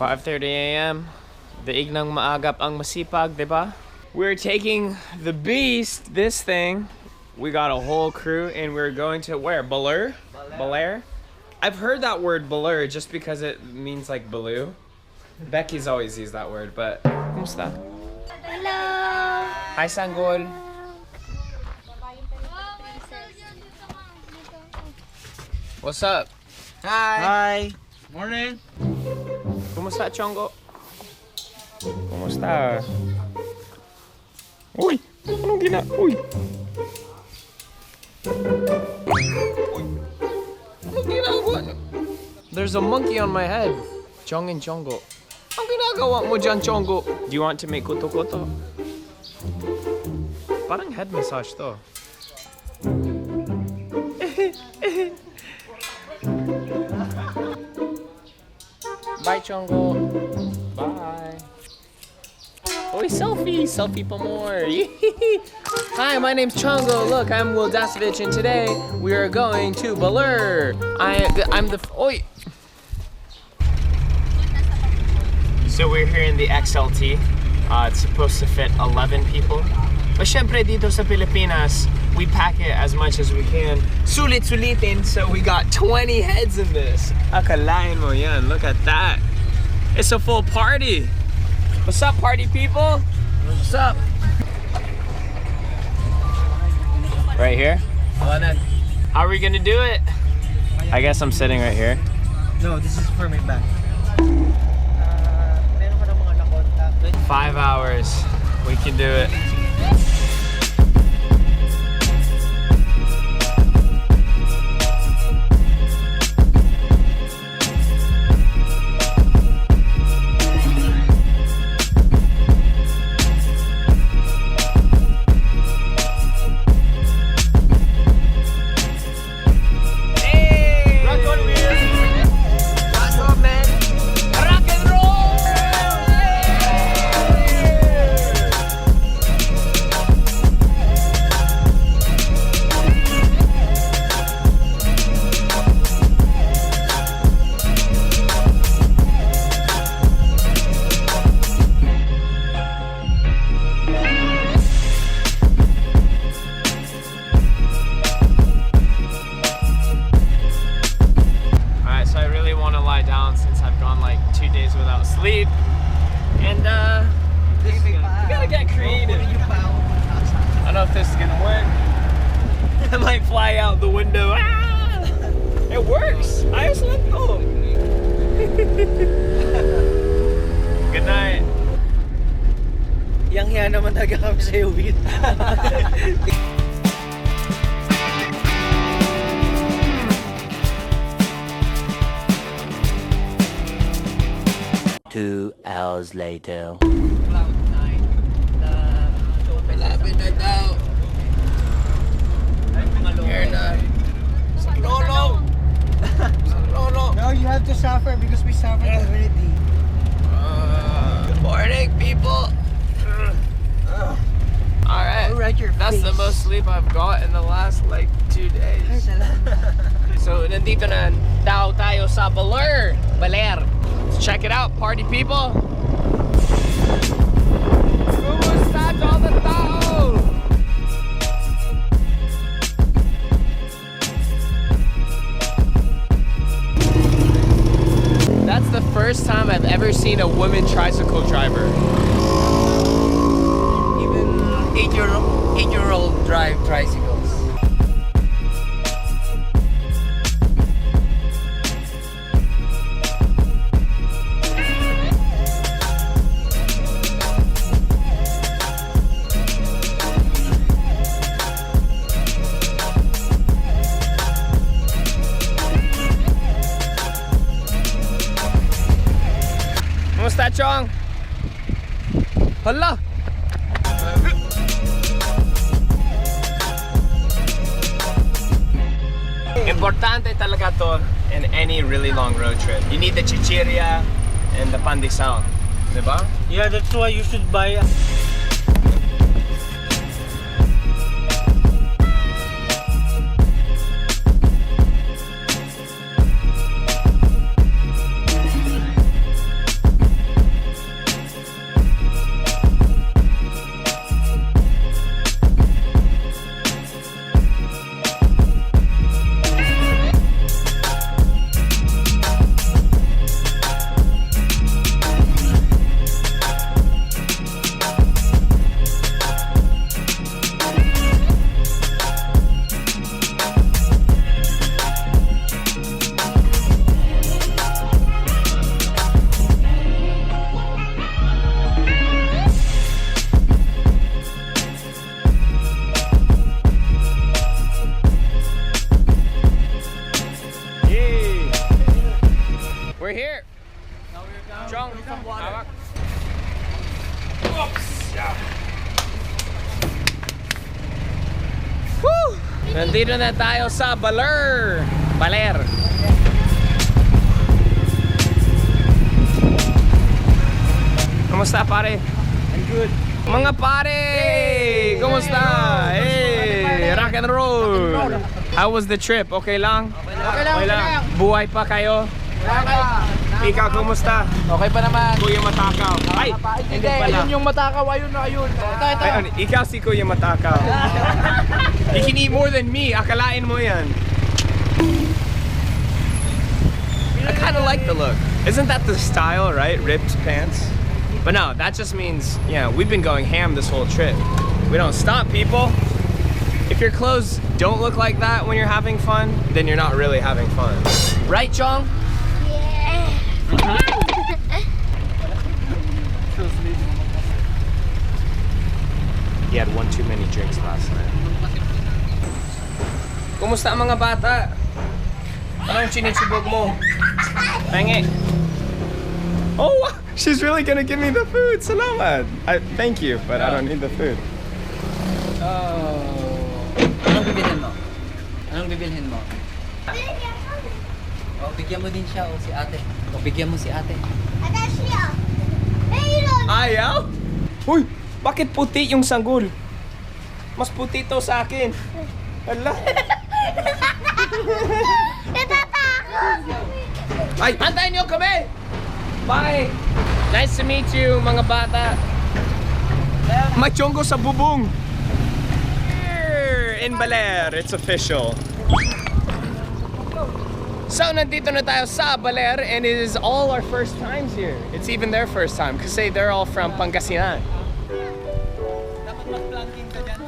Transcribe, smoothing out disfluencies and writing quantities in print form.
5:30 a.m. Daig ng maagap ang masipag, diba? We're taking the beast, this thing. We got a whole crew and we're going to where? Baler? Baler? I've heard that word Baler just because it means like Baloo. Becky's always used that word, but kumusta? Hello! Hi, Sanggol. What's up? Hi! Morning! Kumusta, Chongo? Kumusta? Uy! Anong Uy! Anong ginagawa niyo? There's a monkey on my head. Chong and Chongo. Ang ginagawa mo dyan, Chongo? Do you want to make kuto-kuto? Parang head massage to. Bye, Chongo. Bye. Oh, selfie! Selfie pa more. Hi, my name's Chongo. Look, I'm Will Dasovich, and today we are going to Baler. I'm the. Oi! So we're here in the XLT. It's supposed to fit 11 people. But syempre dito sa Pilipinas, we pack it as much as we can. Sulit-sulitin, so we got 20 heads in this. Akalain mo yan, look at that. It's a full party. What's up, party people? What's up? Right here? How are we gonna do it? I guess I'm sitting right here. No, this is for my back. 5 hours. We can do it. Sleep and we gotta get creative. I don't know if this is gonna work. I might fly out the window. Ah! It works. Ayos lang to. Good night. Yang hiya naman talaga kami sa iyo, Will. 2 hours later. Malapit na daw. Here na. Sa lolo. Sa lolo. No, you have to suffer because we suffered already. Good morning, people. Alright, that's the most sleep I've got in the last like 2 days. So, nandito na daw tayo sa Baler. Baler. Let's check it out, party people. Kumusta all the tao? That's the first time I've ever seen a woman tricycle driver. Even 8-year-old drive tricycles. Kumusta, Chong? Hala! Importante talaga to in any really long road trip. You need the chichirya and the pandesal. Diba? Yeah, that's why you should buy. Here. Now we're down. Chong, Some water. hawak. Oops. Woo! Nandito na tayo sa Baler. Baler. Kumusta pare? I'm good. Mga pare! Kumusta? Hey! Rock and roll! How was the trip? Okay lang? Okay lang. Buhay pa kayo? Ikaw, kumusta? Okay pa naman. Kuya Matakaw. Ay! Hindi pala. Yun yung matakaw. Ayun. Ito. Ay, ikaw si Kuya Matakaw. You can eat more than me. Akalain mo yan. I kind of like the look. Isn't that the style, right? Ripped pants? But no, that just means, yeah, we've been going ham this whole trip. We don't stop, people. If your clothes don't look like that when you're having fun, then you're not really having fun. Right, Chong? Yeah. He had one too many drinks last night. Kumusta ang mga bata? Anong chinisubog mo? Pengi. Oh, wow. She's really gonna give me the food. Salamat. Thank you, but I don't need the food. Anong bibilhin mo? Anong bibilhin mo? O, bigyan mo din siya o si ate. O, bigyan mo si ate. Ayaw? Uy, bakit puti yung sanggol? Mas puti to sa akin. Hala. Ay, antayin niyo kami! Bye! Nice to meet you, mga bata. Machongo sa bubong. Here in Baler, it's official. So, nandito na tayo sa Baler, and it is all our first times here. It's even their first time, kasi they're all from Pangasinan. Dapat mag-planking ka dyan.